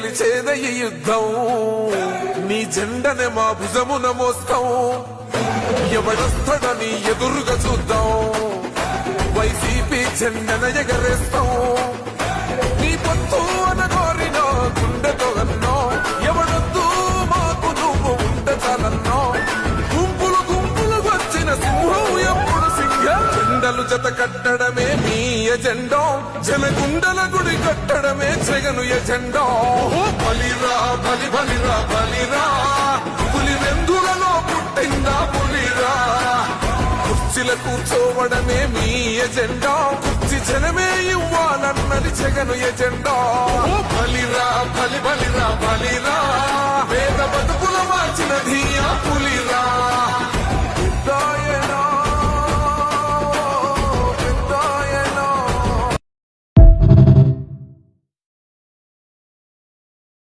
గెలిచేద ఈ యుద్ధం నీ జెండనే మా భుజమున మోస్తాం ఎవడొస్తాడని ఎదురుగా చూద్దాం వైసీపీ జెండన ఎగరేస్తాం నీ పొత్తు అనగోరినో గుండెతో అన్నో ఎవడొద్దు మాకు నువ్వు ఉండ చాలన్నో గుంపులు గుంపులు వచ్చిన సింహం ఎప్పుడు సింహం జెండలు జత కట్టడమే మీ ఎజెండో జనగుండల గుడి కట్టడమే జగను ఎజెండో బలిరా బలి బలిరా బలిరా పులి వెందులలో పుట్టిందా పులిరా కుర్చీల కూర్చోవడమే మీ ఎజెండా కుర్చీ జనమే ఇవ్వాలన్నది జగను ఎజెండా బలిరా బలి బలిరా బలిరా పేద బతుకుల మార్చినది ఆ పులిరా